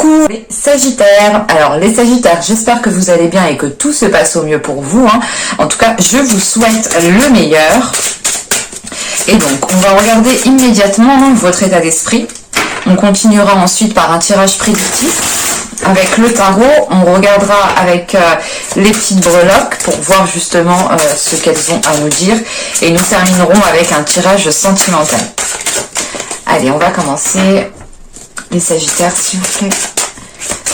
Coucou les Sagittaires. Alors les Sagittaires, j'espère que vous allez bien et que tout se passe au mieux pour vous. En tout cas, je vous souhaite le meilleur. Et donc, on va regarder immédiatement votre état d'esprit. On continuera ensuite par un tirage prédictif. Avec le tarot, on regardera avec les petites breloques pour voir justement ce qu'elles ont à nous dire. Et nous terminerons avec un tirage sentimental. Allez, on va commencer. Les Sagittaires, s'il vous plaît.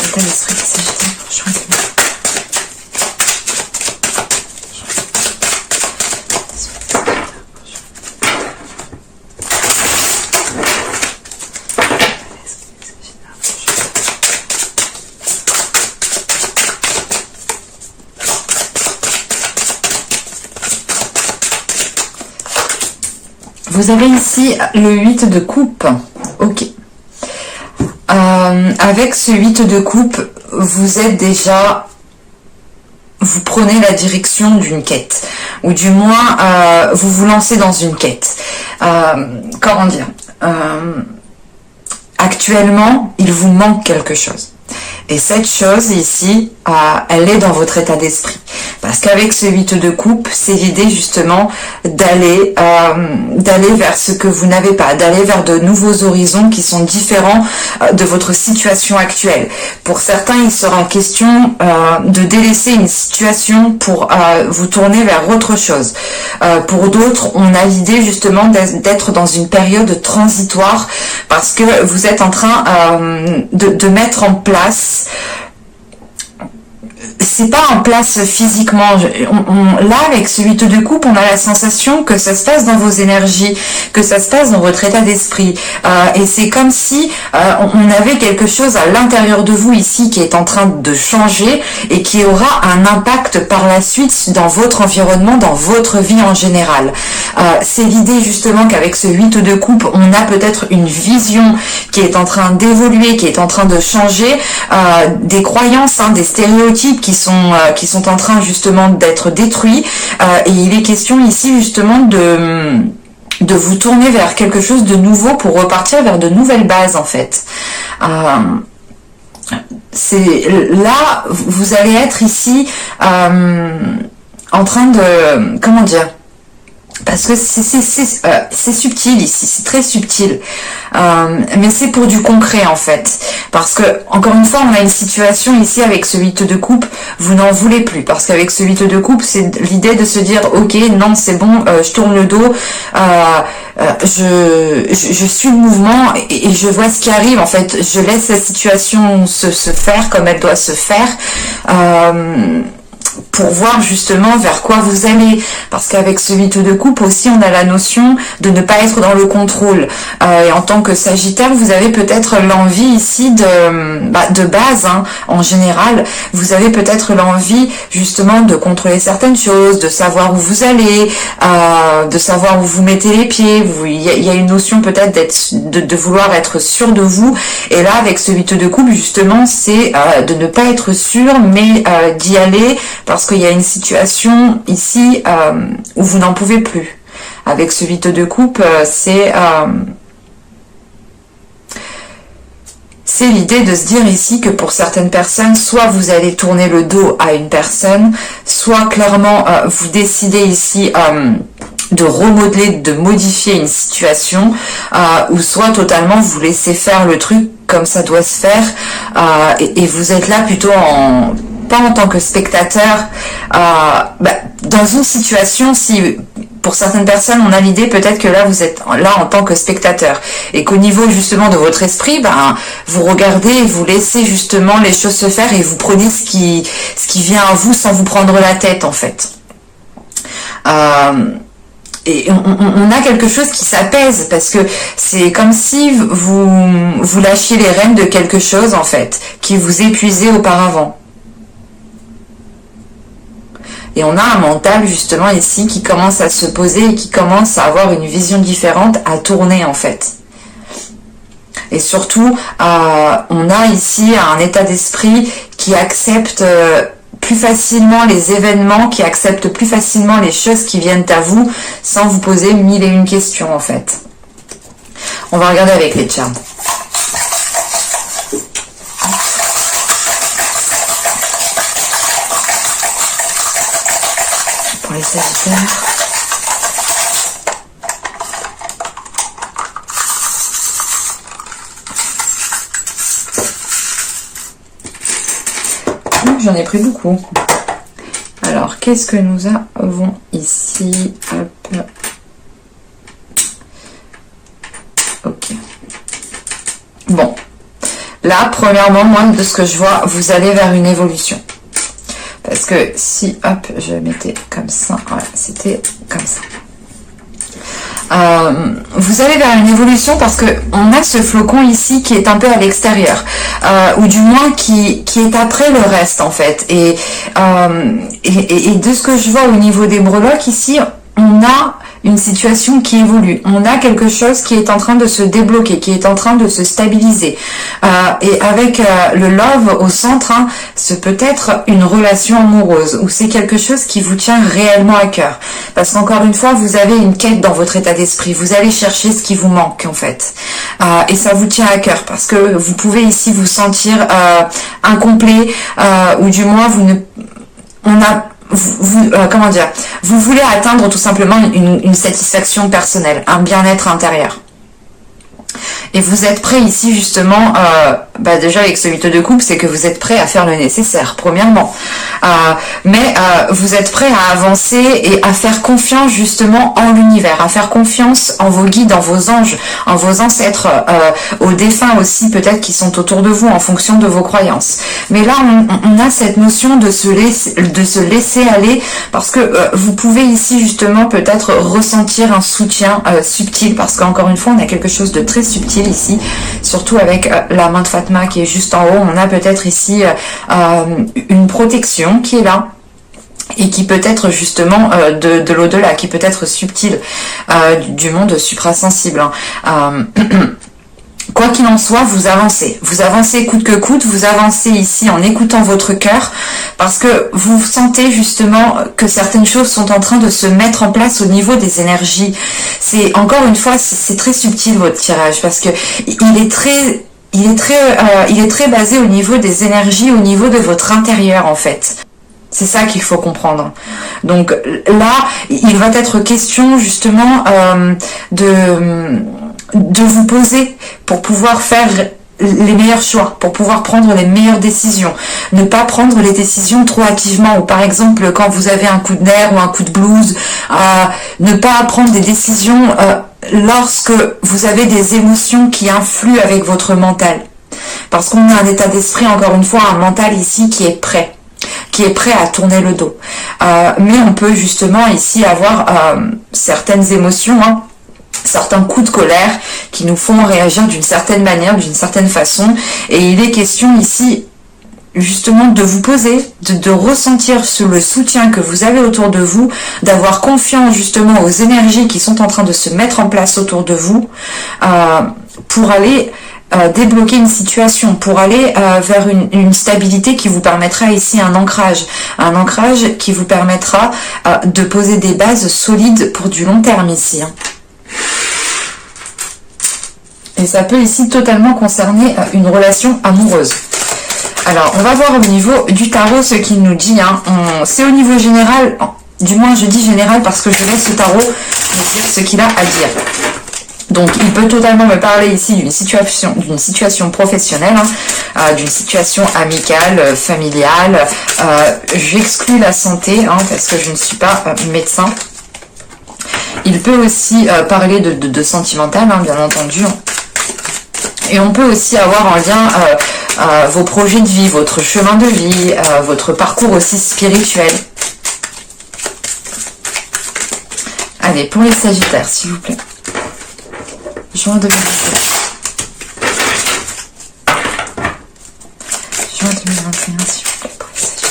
L'état d'esprit des Sagittaires, je crois que... Vous avez ici le 8 de coupe. Ok. Avec ce 8 de coupe, vous êtes déjà... Vous prenez la direction d'une quête. Ou du moins, vous vous lancez dans une quête. Comment dire actuellement, il vous manque quelque chose. Et cette chose ici, elle est dans votre état d'esprit. Parce qu'avec ce 8 de coupe, c'est l'idée justement d'aller vers ce que vous n'avez pas, d'aller vers de nouveaux horizons qui sont différents de votre situation actuelle. Pour certains, il sera question de délaisser une situation pour vous tourner vers autre chose. Pour d'autres, on a l'idée justement d'être dans une période transitoire parce que vous êtes en train de mettre en place... C'est pas en place physiquement. Là, avec ce 8 de coupe, on a la sensation que ça se passe dans vos énergies, que ça se passe dans votre état d'esprit. Et c'est comme si on avait quelque chose à l'intérieur de vous ici qui est en train de changer et qui aura un impact par la suite dans votre environnement, dans votre vie en général. C'est l'idée justement qu'avec ce 8 de coupe, on a peut-être une vision qui est en train d'évoluer, qui est en train de changer, des croyances, des stéréotypes qui sont en train justement d'être détruits, et il est question ici justement de vous tourner vers quelque chose de nouveau pour repartir vers de nouvelles bases en fait. C'est là vous allez être ici en train de, comment dire, parce que c'est subtil ici, c'est très subtil, mais c'est pour du concret en fait, parce que encore une fois on a une situation ici avec ce 8 de coupe, vous n'en voulez plus, parce qu'avec ce 8 de coupe c'est l'idée de se dire ok non c'est bon, je tourne le dos, je suis le mouvement et je vois ce qui arrive en fait, je laisse la situation se faire comme elle doit se faire, pour voir justement vers quoi vous allez, parce qu'avec ce 8 de coupe aussi on a la notion de ne pas être dans le contrôle, et en tant que Sagittaire vous avez peut-être l'envie ici de base, en général vous avez peut-être l'envie justement de contrôler certaines choses, de savoir où vous allez, de savoir où vous mettez les pieds, il y a une notion peut-être de vouloir être sûr de vous, et là avec ce 8 de coupe justement c'est de ne pas être sûr mais d'y aller, parce qu'il y a une situation ici où vous n'en pouvez plus. Avec ce 8 de coupe, c'est l'idée de se dire ici que pour certaines personnes, soit vous allez tourner le dos à une personne, soit clairement vous décidez ici de remodeler, de modifier une situation, ou soit totalement vous laissez faire le truc comme ça doit se faire, et vous êtes là plutôt pas en tant que spectateur, dans une situation, si pour certaines personnes on a l'idée peut-être que là vous êtes là en tant que spectateur et qu'au niveau justement de votre esprit, vous regardez et vous laissez justement les choses se faire et vous prenez ce qui vient à vous sans vous prendre la tête en fait. Et on a quelque chose qui s'apaise parce que c'est comme si vous lâchiez les rênes de quelque chose en fait qui vous épuisait auparavant. Et on a un mental justement ici qui commence à se poser et qui commence à avoir une vision différente, à tourner en fait. Et surtout, on a ici un état d'esprit qui accepte plus facilement les événements, qui accepte plus facilement les choses qui viennent à vous sans vous poser 1001 questions en fait. On va regarder avec les charts. pour les Sagittaires. J'en ai pris beaucoup. Alors, qu'est-ce que nous avons ici? Hop. Ok. Bon. Là, premièrement, moi, de ce que je vois, vous allez vers une évolution. Parce que si, hop, je mettais comme ça, voilà, c'était comme ça. Vous allez vers une évolution parce que on a ce flocon ici qui est un peu à l'extérieur, ou du moins qui est après le reste en fait. Et de ce que je vois au niveau des breloques ici, on a une situation qui évolue. On a quelque chose qui est en train de se débloquer, qui est en train de se stabiliser. Et avec le love au centre, hein, c'est peut-être une relation amoureuse ou c'est quelque chose qui vous tient réellement à cœur. Parce qu'encore une fois, vous avez une quête dans votre état d'esprit. Vous allez chercher ce qui vous manque en fait. Et ça vous tient à cœur parce que vous pouvez ici vous sentir incomplet ou du moins comment dire, vous voulez atteindre tout simplement une satisfaction personnelle, un bien-être intérieur. Et vous êtes prêt ici justement, déjà avec ce 8 de coupe, c'est que vous êtes prêt à faire le nécessaire, premièrement. Mais vous êtes prêt à avancer et à faire confiance justement en l'univers, à faire confiance en vos guides, en vos anges, en vos ancêtres, aux défunts aussi peut-être qui sont autour de vous en fonction de vos croyances. Mais là, on a cette notion de se laisser aller parce que vous pouvez ici justement peut-être ressentir un soutien subtil parce qu'encore une fois, on a quelque chose de très subtil ici, surtout avec la main de Fatma qui est juste en haut. On a peut-être ici une protection qui est là et qui peut être justement de l'au-delà, qui peut être subtile, du monde suprasensible. Quoi qu'il en soit, vous avancez coûte que coûte, vous avancez ici en écoutant votre cœur, parce que vous sentez justement que certaines choses sont en train de se mettre en place au niveau des énergies. C'est encore une fois, c'est très subtil votre tirage, parce que il est très basé au niveau des énergies, au niveau de votre intérieur en fait. C'est ça qu'il faut comprendre. Donc là, il va être question justement de vous poser pour pouvoir faire les meilleurs choix, pour pouvoir prendre les meilleures décisions. Ne pas prendre les décisions trop hâtivement, ou par exemple quand vous avez un coup de nerf ou un coup de blues, ne pas prendre des décisions lorsque vous avez des émotions qui influent avec votre mental. Parce qu'on a un état d'esprit, encore une fois, un mental ici qui est prêt à tourner le dos. Mais on peut justement ici avoir certaines émotions, hein, certains coups de colère qui nous font réagir d'une certaine manière, d'une certaine façon. Et il est question ici justement de vous poser, de ressentir le soutien que vous avez autour de vous, d'avoir confiance justement aux énergies qui sont en train de se mettre en place autour de vous pour aller débloquer une situation, pour aller vers une stabilité qui vous permettra ici un ancrage qui vous permettra de poser des bases solides pour du long terme ici. Hein. Et ça peut ici totalement concerner une relation amoureuse. Alors, on va voir au niveau du tarot ce qu'il nous dit. Hein. C'est au niveau général, du moins je dis général parce que je laisse le tarot nous dire ce qu'il a à dire. Donc, il peut totalement me parler ici d'une situation professionnelle, hein, d'une situation amicale, familiale. J'exclus la santé, hein, parce que je ne suis pas médecin. Il peut aussi parler de sentimental, hein, bien entendu. Et on peut aussi avoir en lien vos projets de vie, votre chemin de vie, votre parcours aussi spirituel. Allez, pour les Sagittaires, s'il vous plaît. Juin 2021. Juin 2021, s'il vous plaît, pour les Sagittaires.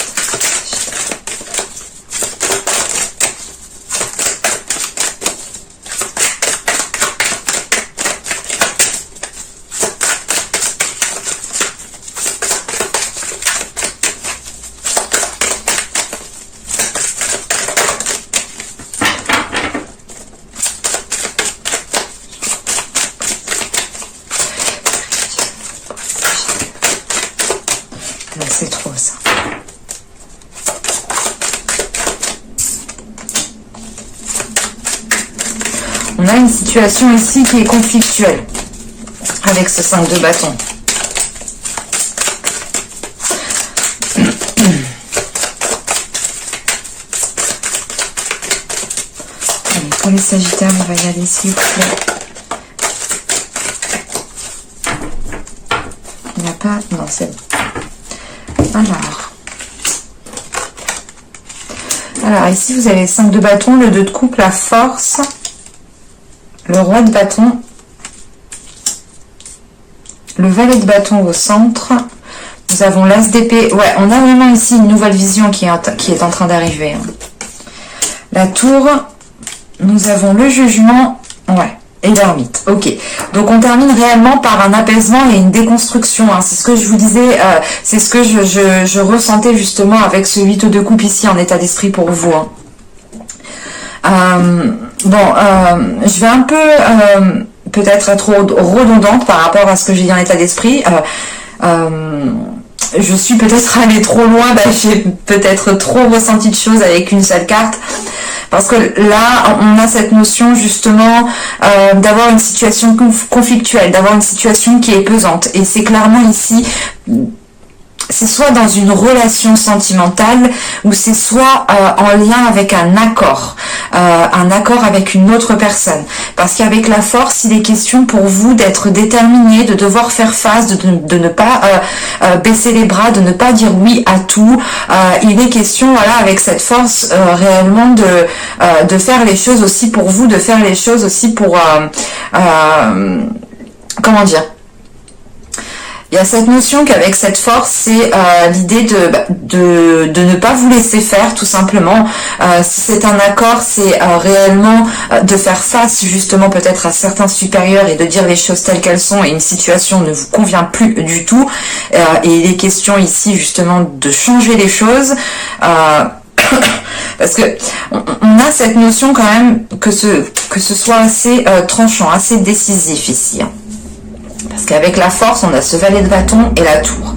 C'est trop ça. On a une situation ici qui est conflictuelle avec ce 5 de bâton. Allez, pour les Sagittaires, on va y aller s'il vous plaît. Il n'y a pas... Non, c'est bon. Alors, ici, vous avez 5 de bâton, le 2 de coupe, la force, le roi de bâton, le valet de bâton au centre. Nous avons l'as d'épée. Ouais, on a vraiment ici une nouvelle vision qui est en train d'arriver. La tour. Nous avons le jugement. Ouais. Et l'ermite. Ok. Donc, on termine réellement par un apaisement et une déconstruction. Hein. C'est ce que je vous disais. C'est ce que je ressentais justement avec ce 8 de coupe ici en état d'esprit pour vous. Hein. Je vais un peu... peut-être être redondante par rapport à ce que j'ai dit en état d'esprit. Je suis peut-être allée trop loin, j'ai peut-être trop ressenti de choses avec une seule carte. Parce que là, on a cette notion justement d'avoir une situation conflictuelle, d'avoir une situation qui est pesante. Et c'est clairement ici... c'est soit dans une relation sentimentale ou c'est soit en lien avec un accord avec une autre personne. Parce qu'avec la force, il est question pour vous d'être déterminé, de devoir faire face, de ne pas baisser les bras, de ne pas dire oui à tout. Il est question, voilà, avec cette force réellement de faire les choses aussi pour vous, de faire les choses aussi pour comment dire. Il y a cette notion qu'avec cette force, c'est l'idée de ne pas vous laisser faire, tout simplement. Si c'est un accord, c'est réellement de faire face justement peut-être à certains supérieurs et de dire les choses telles qu'elles sont et une situation ne vous convient plus du tout. Et il est question ici justement de changer les choses. Parce que on a cette notion quand même que ce soit assez tranchant, assez décisif ici. Hein. Parce qu'avec la force, on a ce valet de bâton et la tour.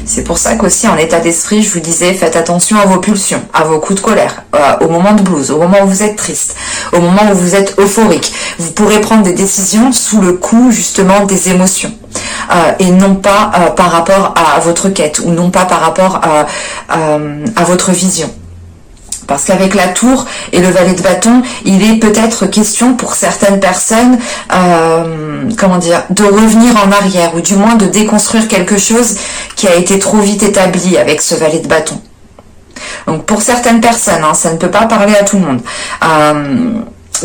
C'est pour ça qu'aussi en état d'esprit, je vous disais, faites attention à vos pulsions, à vos coups de colère, au moment de blues, au moment où vous êtes triste, au moment où vous êtes euphorique. Vous pourrez prendre des décisions sous le coup justement des émotions. Et non pas par rapport à votre quête ou non pas par rapport à votre vision. Parce qu'avec la tour et le valet de bâton, il est peut-être question pour certaines personnes, de revenir en arrière ou du moins de déconstruire quelque chose qui a été trop vite établi avec ce valet de bâton. Donc pour certaines personnes, ça ne peut pas parler à tout le monde.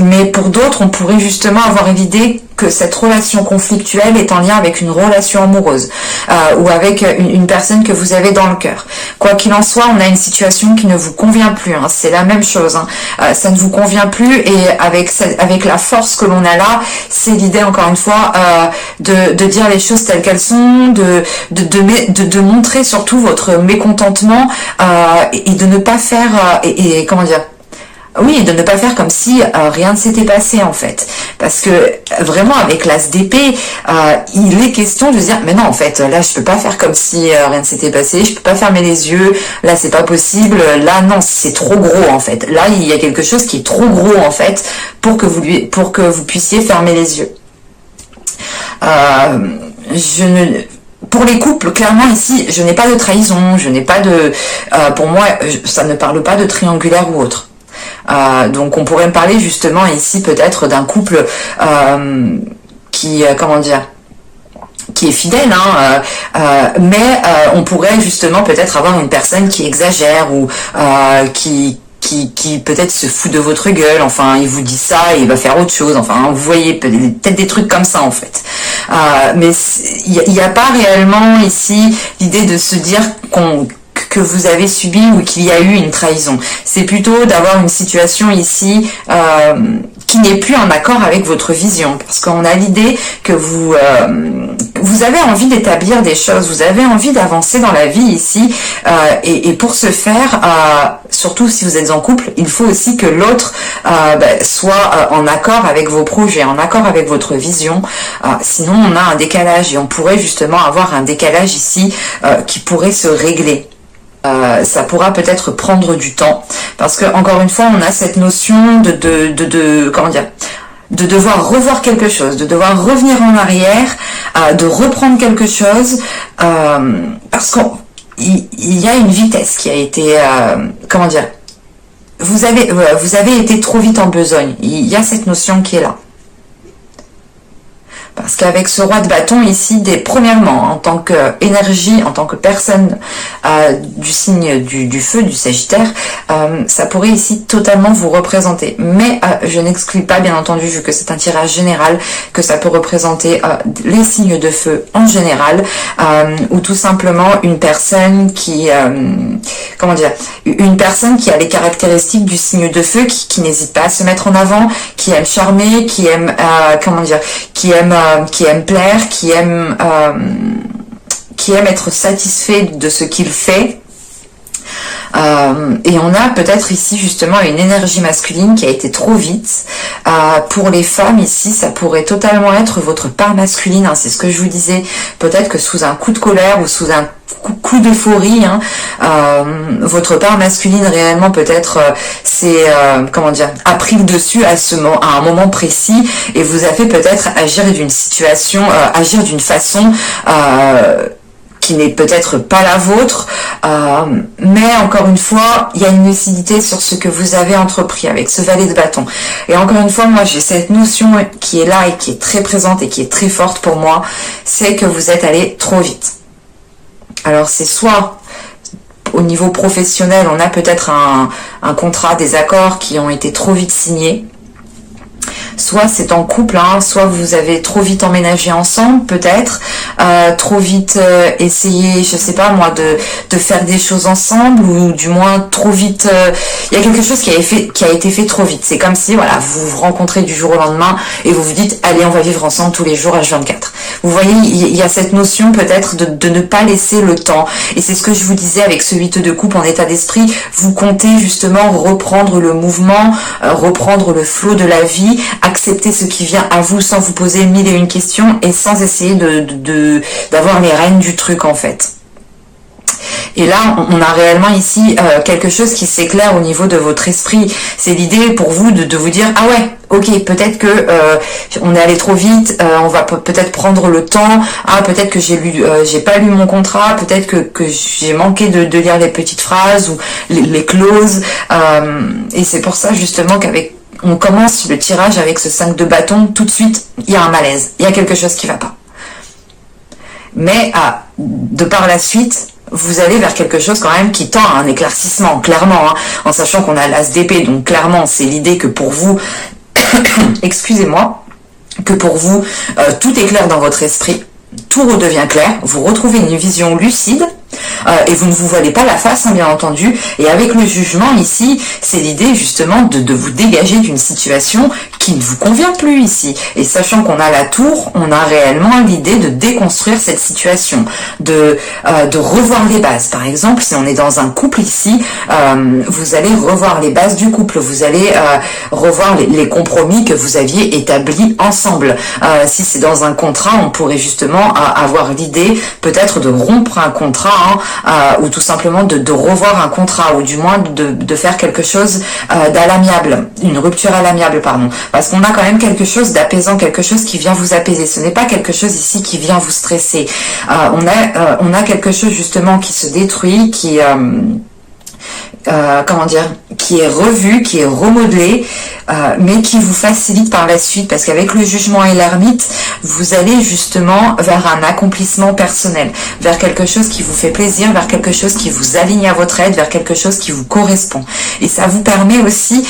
Mais pour d'autres, on pourrait justement avoir l'idée que cette relation conflictuelle est en lien avec une relation amoureuse ou avec une personne que vous avez dans le cœur. Quoi qu'il en soit, on a une situation qui ne vous convient plus. Hein. C'est la même chose. Hein. Ça ne vous convient plus et avec la force que l'on a là, c'est l'idée encore une fois de dire les choses telles qu'elles sont, de montrer surtout votre mécontentement et de ne pas faire oui, de ne pas faire comme si rien ne s'était passé en fait. Parce que vraiment avec l'as d'épée, il est question de se dire mais non en fait là je peux pas faire comme si rien ne s'était passé, je peux pas fermer les yeux, là c'est pas possible, là non c'est trop gros en fait. Là il y a quelque chose qui est trop gros en fait pour que vous puissiez fermer les yeux. Pour les couples, clairement ici, je n'ai pas de trahison, je n'ai pas de... pour moi, ça ne parle pas de triangulaire ou autre. Donc on pourrait me parler justement ici peut-être d'un couple qui est fidèle, mais on pourrait justement peut-être avoir une personne qui exagère ou qui peut-être se fout de votre gueule, enfin il vous dit ça et il va faire autre chose, enfin vous voyez peut-être des trucs comme ça en fait. Mais il n'y a pas réellement ici l'idée de se dire que vous avez subi ou qu'il y a eu une trahison. C'est plutôt d'avoir une situation ici qui n'est plus en accord avec votre vision. Parce qu'on a l'idée que vous avez envie d'établir des choses, vous avez envie d'avancer dans la vie ici. Et pour ce faire, surtout si vous êtes en couple, il faut aussi que l'autre soit en accord avec vos projets, en accord avec votre vision. Sinon, on a un décalage et on pourrait justement avoir un décalage ici qui pourrait se régler. Ça pourra peut-être prendre du temps parce que encore une fois on a cette notion de de devoir revoir quelque chose, de devoir revenir en arrière, de reprendre quelque chose, parce qu'il y a une vitesse qui a été, comment dire, vous avez été trop vite en besogne. Il y a cette notion qui est là. Parce qu'avec ce roi de bâton ici, premièrement, en tant qu'énergie, en tant que personne du signe du feu, du Sagittaire, ça pourrait ici totalement vous représenter. Mais je n'exclus pas, bien entendu, vu que c'est un tirage général, que ça peut représenter les signes de feu en général, ou tout simplement une personne qui, comment dire, une personne qui a les caractéristiques du signe de feu, qui n'hésite pas à se mettre en avant, qui aime charmer, qui aime, comment dire, qui aime plaire, qui aime être satisfait de ce qu'il fait. Et on a peut-être ici justement une énergie masculine qui a été trop vite. Pour les femmes ici, ça pourrait totalement être votre part masculine, hein, c'est ce que je vous disais. Peut-être que sous un coup de colère ou sous un coup d'euphorie, hein, votre part masculine réellement peut-être comment dire, a pris le dessus à un moment précis et vous a fait peut-être agir d'une situation, agir d'une façon qui n'est peut-être pas la vôtre, mais encore une fois, il y a une lucidité sur ce que vous avez entrepris avec ce valet de bâton. Et encore une fois, moi j'ai cette notion qui est là et qui est très présente et qui est très forte pour moi, c'est que vous êtes allé trop vite. Alors c'est soit au niveau professionnel, on a peut-être un contrat, des accords qui ont été trop vite signés, soit c'est en couple, hein, soit vous avez trop vite emménagé ensemble, peut-être, trop vite essayé, je sais pas moi, de faire des choses ensemble, ou du moins trop vite, il y a quelque chose qui a été fait trop vite. C'est comme si, voilà, vous vous rencontrez du jour au lendemain et vous vous dites, allez, on va vivre ensemble tous les jours H24. Vous voyez, il y a cette notion peut-être de ne pas laisser le temps. Et c'est ce que je vous disais avec ce 8 de coupe en état d'esprit. Vous comptez justement reprendre le mouvement, reprendre le flot de la vie, accepter ce qui vient à vous sans vous poser 1001 questions et sans essayer d'avoir les rênes du truc en fait. Et là, on a réellement ici quelque chose qui s'éclaire au niveau de votre esprit. C'est l'idée pour vous de vous dire, ah ouais, ok, peut-être que on est allé trop vite, on va peut-être prendre le temps. Ah, peut-être que j'ai pas lu mon contrat, peut-être que j'ai manqué de lire les petites phrases ou les clauses. Et c'est pour ça justement on commence le tirage avec ce 5 de bâton, tout de suite, il y a un malaise, il y a quelque chose qui va pas. Mais de par la suite, vous allez vers quelque chose quand même qui tend à un éclaircissement, clairement, hein, en sachant qu'on a l'as d'épée, donc clairement, c'est l'idée que pour vous, excusez-moi, que pour vous, tout est clair dans votre esprit, tout redevient clair, vous retrouvez une vision lucide, et vous ne vous voilez pas la face, hein, bien entendu. Et avec le jugement ici, c'est l'idée justement de vous dégager d'une situation qui ne vous convient plus ici. Et sachant qu'on a la tour, on a réellement l'idée de déconstruire cette situation, de revoir les bases. Par exemple, si on est dans un couple ici, vous allez revoir les bases du couple, vous allez revoir les compromis que vous aviez établis ensemble. Si c'est dans un contrat, on pourrait justement avoir l'idée peut-être de rompre un contrat, ou tout simplement de revoir un contrat, ou du moins de faire quelque chose d'à l'amiable, une rupture à l'amiable, pardon, parce qu'on a quand même quelque chose d'apaisant, quelque chose qui vient vous apaiser. Ce n'est pas quelque chose ici qui vient vous stresser. On a quelque chose justement qui se détruit, qui comment dire, qui est revu, qui est remodelé, mais qui vous facilite par la suite, parce qu'avec le jugement et l'ermite, vous allez justement vers un accomplissement personnel, vers quelque chose qui vous fait plaisir, vers quelque chose qui vous aligne à votre aide, vers quelque chose qui vous correspond. Et ça vous permet aussi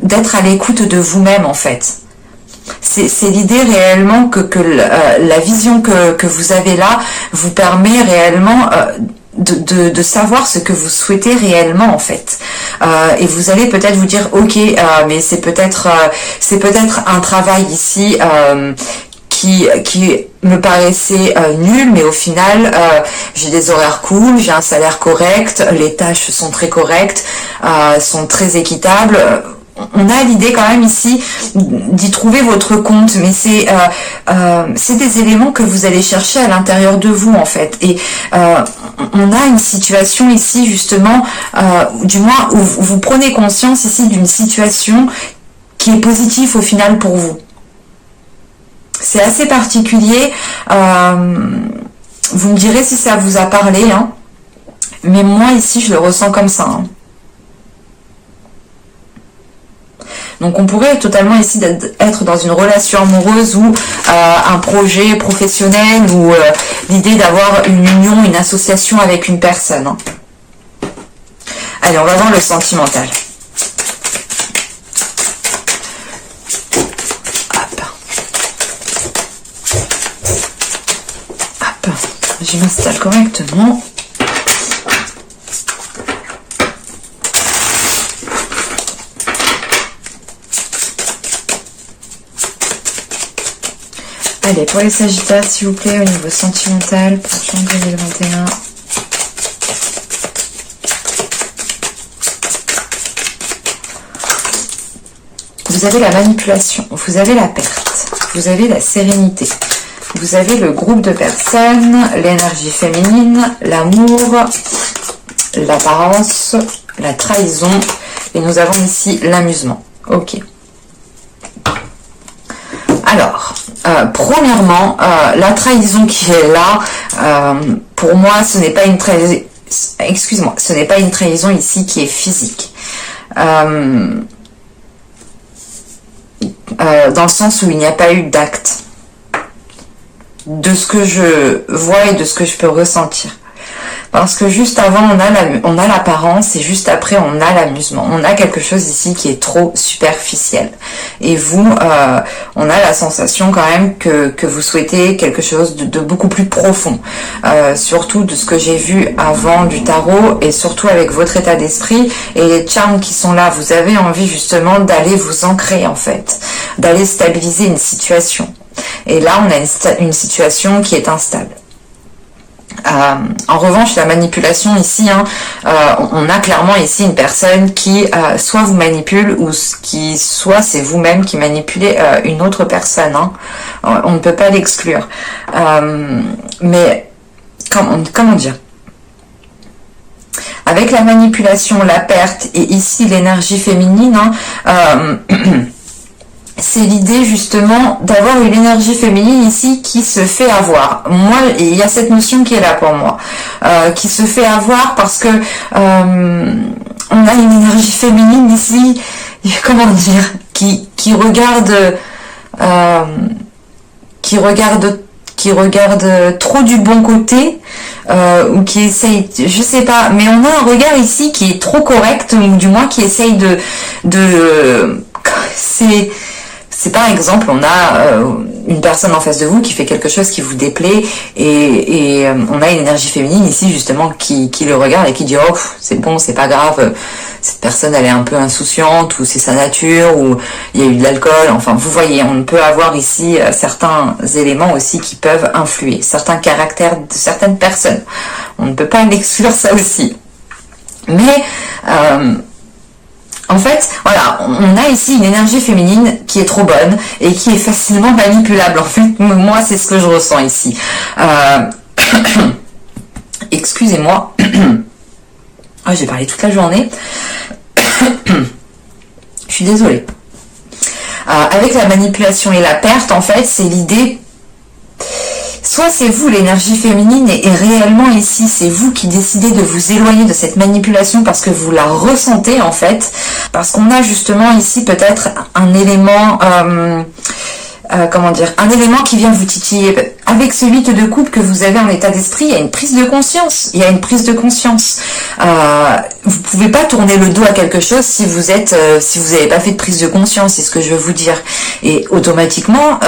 d'être à l'écoute de vous-même en fait. C'est l'idée réellement que la vision que vous avez là vous permet réellement de savoir ce que vous souhaitez réellement en fait, et vous allez peut-être vous dire ok, mais c'est peut-être un travail ici qui me paraissait nul, mais au final j'ai des horaires cool, j'ai un salaire correct, les tâches sont très correctes, sont très équitables. On a l'idée quand même ici d'y trouver votre compte, mais c'est des éléments que vous allez chercher à l'intérieur de vous en fait. Et on a une situation ici justement, du moins où vous prenez conscience ici d'une situation qui est positif au final pour vous. C'est assez particulier. Vous me direz si ça vous a parlé, hein. Mais moi ici je le ressens comme ça, hein. Donc on pourrait totalement ici être dans une relation amoureuse ou un projet professionnel ou l'idée d'avoir une union, une association avec une personne, hein. Allez, on va voir le sentimental. Hop. Hop. Je m'installe correctement. Allez, pour les Sagittaires, s'il vous plaît, au niveau sentimental, pour janvier 2021. Vous avez la manipulation, vous avez la perte, vous avez la sérénité, vous avez le groupe de personnes, l'énergie féminine, l'amour, l'apparence, la trahison, et nous avons ici l'amusement. Ok. Alors, premièrement, la trahison qui est là, pour moi, ce n'est pas une trahison. Excuse-moi, ce n'est pas une trahison ici qui est physique. Dans le sens où il n'y a pas eu d'acte. De ce que je vois et de ce que je peux ressentir. Parce que juste avant, on a l'apparence et juste après, on a l'amusement. On a quelque chose ici qui est trop superficiel. Et vous, on a la sensation quand même que vous souhaitez quelque chose de beaucoup plus profond. Surtout de ce que j'ai vu avant du tarot et surtout avec votre état d'esprit et les charmes qui sont là. Vous avez envie justement d'aller vous ancrer en fait, d'aller stabiliser une situation. Et là, on a une situation qui est instable. En revanche, la manipulation ici, hein, on a clairement ici une personne qui soit vous manipule ou qui soit c'est vous-même qui manipulez une autre personne. Hein. On ne peut pas l'exclure. Mais comment dire? Avec la manipulation, la perte et ici l'énergie féminine, hein, c'est l'idée justement d'avoir une énergie féminine ici qui se fait avoir. Moi, il y a cette notion qui est là pour moi, qui se fait avoir parce que on a une énergie féminine ici, comment dire, qui regarde trop du bon côté ou qui essaye, je sais pas, mais on a un regard ici qui est trop correct ou du moins qui essaye c'est par exemple, on a une personne en face de vous qui fait quelque chose qui vous déplaît et on a une énergie féminine ici justement qui le regarde et qui dit « Oh, c'est bon, c'est pas grave, cette personne elle est un peu insouciante ou c'est sa nature ou il y a eu de l'alcool. » Enfin, vous voyez, on peut avoir ici certains éléments aussi qui peuvent influer, certains caractères de certaines personnes. On ne peut pas l'exclure ça aussi. Mais... en fait, voilà, on a ici une énergie féminine qui est trop bonne et qui est facilement manipulable. En fait, moi, c'est ce que je ressens ici. Excusez-moi. Oh, j'ai parlé toute la journée. Je suis désolée. Avec la manipulation et la perte, en fait, c'est l'idée... Soit c'est vous, l'énergie féminine, et réellement ici, c'est vous qui décidez de vous éloigner de cette manipulation parce que vous la ressentez en fait, parce qu'on a justement ici peut-être un élément, comment dire, un élément qui vient vous titiller. Avec ce 8 de coupe que vous avez en état d'esprit, il y a une prise de conscience. Il y a une prise de conscience. Vous pouvez pas tourner le dos à quelque chose si vous n'avez pas fait de prise de conscience, c'est ce que je veux vous dire. Et automatiquement,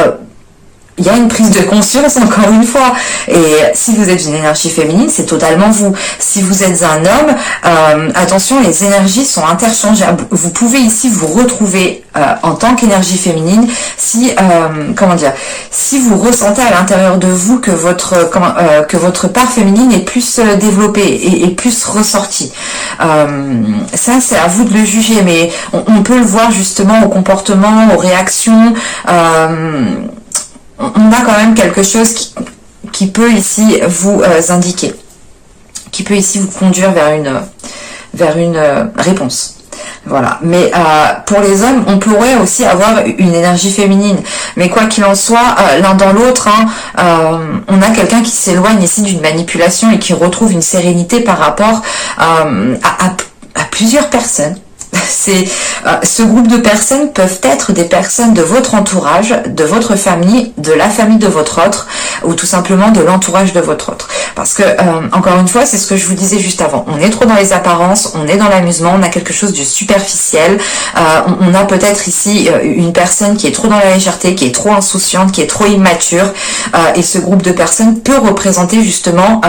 il y a une prise de conscience, encore une fois. Et si vous êtes une énergie féminine, c'est totalement vous. Si vous êtes un homme, attention, les énergies sont interchangeables. Vous pouvez ici vous retrouver en tant qu'énergie féminine si, comment dire, si vous ressentez à l'intérieur de vous que votre part féminine est plus développée et plus ressortie. Ça, c'est à vous de le juger, mais on peut le voir justement au comportement, aux réactions. On a quand même quelque chose qui peut ici vous indiquer, qui peut ici vous conduire vers une réponse, Voilà, mais pour les hommes, on pourrait aussi avoir une énergie féminine. Mais quoi qu'il en soit, l'un dans l'autre, on a quelqu'un qui s'éloigne ici d'une manipulation et qui retrouve une sérénité par rapport à plusieurs personnes. Ce groupe de personnes peuvent être des personnes de votre entourage, de votre famille, de la famille de votre autre, ou tout simplement de l'entourage de votre autre. Parce que, encore une fois, c'est ce que je vous disais juste avant. On est trop dans les apparences, on est dans l'amusement, on a quelque chose de superficiel. On a peut-être ici une personne qui est trop dans la légèreté, qui est trop insouciante, qui est trop immature. Et ce groupe de personnes peut représenter justement...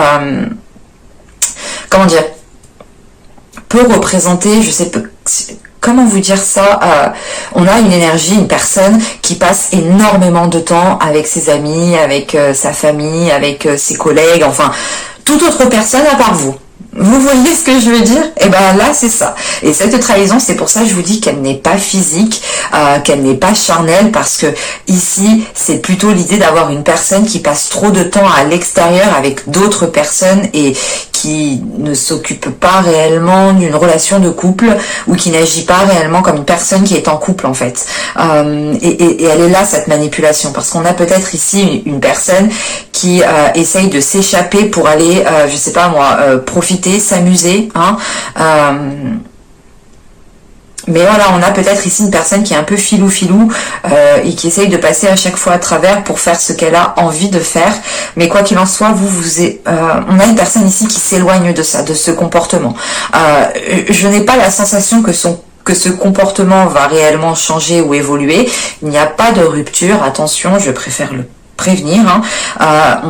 comment dire, peut représenter, je sais pas, comment vous dire ça, on a une énergie, une personne qui passe énormément de temps avec ses amis, avec sa famille, avec ses collègues, enfin, toute autre personne à part vous. Vous voyez ce que je veux dire? Et ben là, c'est ça. Et cette trahison, c'est pour ça que je vous dis qu'elle n'est pas physique, qu'elle n'est pas charnelle, parce que ici, c'est plutôt l'idée d'avoir une personne qui passe trop de temps à l'extérieur avec d'autres personnes et qui ne s'occupe pas réellement d'une relation de couple ou qui n'agit pas réellement comme une personne qui est en couple en fait. Et elle est là, cette manipulation, parce qu'on a peut-être ici une personne qui essaye de s'échapper pour aller, je sais pas moi, profiter, s'amuser, hein. Mais voilà, on a peut-être ici une personne qui est un peu filou et qui essaye de passer à chaque fois à travers pour faire ce qu'elle a envie de faire. Mais quoi qu'il en soit, on a une personne ici qui s'éloigne de ça, de ce comportement. Je n'ai pas la sensation que ce comportement va réellement changer ou évoluer. Il n'y a pas de rupture, attention, je préfère le prévenir, hein.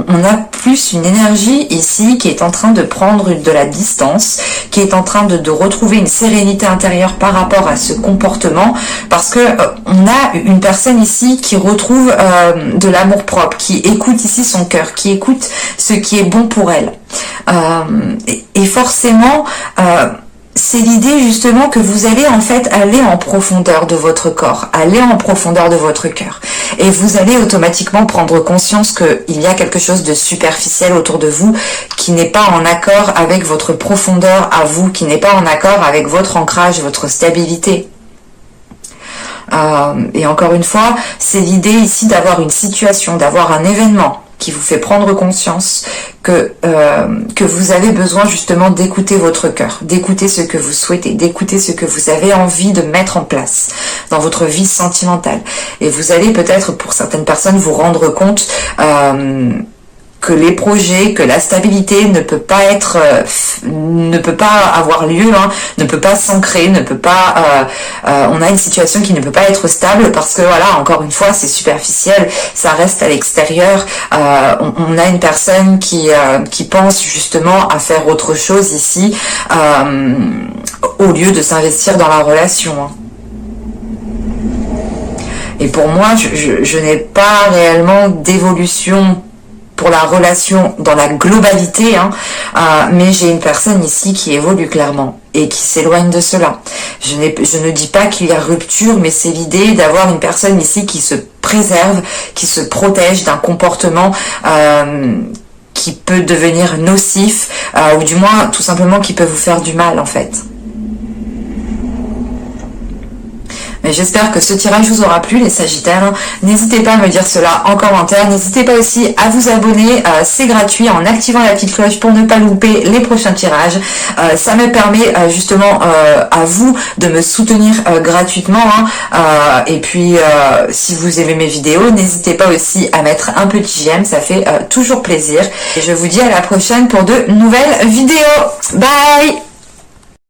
On a plus une énergie ici qui est en train de prendre de la distance, qui est en train de retrouver une sérénité intérieure par rapport à ce comportement, parce que on a une personne ici qui retrouve de l'amour propre, qui écoute ici son cœur, qui écoute ce qui est bon pour elle, et forcément c'est l'idée justement que vous allez en fait aller en profondeur de votre corps, aller en profondeur de votre cœur. Et vous allez automatiquement prendre conscience qu'il y a quelque chose de superficiel autour de vous qui n'est pas en accord avec votre profondeur à vous, qui n'est pas en accord avec votre ancrage, votre stabilité. Et encore une fois, c'est l'idée ici d'avoir une situation, d'avoir un événement qui vous fait prendre conscience que vous avez besoin justement d'écouter votre cœur, d'écouter ce que vous souhaitez, d'écouter ce que vous avez envie de mettre en place dans votre vie sentimentale. Et vous allez peut-être, pour certaines personnes, vous rendre compte que les projets, que la stabilité ne peut pas avoir lieu, hein, ne peut pas s'ancrer, ne peut pas, on a une situation qui ne peut pas être stable parce que voilà, encore une fois, c'est superficiel, ça reste à l'extérieur. On a une personne qui pense justement à faire autre chose ici, au lieu de s'investir dans la relation, hein. Et pour moi, je n'ai pas réellement d'évolution pour la relation dans la globalité, hein, mais j'ai une personne ici qui évolue clairement et qui s'éloigne de cela. Je ne dis pas qu'il y a rupture, mais c'est l'idée d'avoir une personne ici qui se préserve, qui se protège d'un comportement qui peut devenir nocif, ou du moins tout simplement qui peut vous faire du mal en fait. Mais j'espère que ce tirage vous aura plu, les Sagittaires. N'hésitez pas à me dire cela en commentaire. N'hésitez pas aussi à vous abonner. C'est gratuit en activant la petite cloche pour ne pas louper les prochains tirages. Ça me permet justement à vous de me soutenir gratuitement, hein. Et puis, si vous aimez mes vidéos, n'hésitez pas aussi à mettre un petit j'aime. Ça fait toujours plaisir. Et je vous dis à la prochaine pour de nouvelles vidéos. Bye!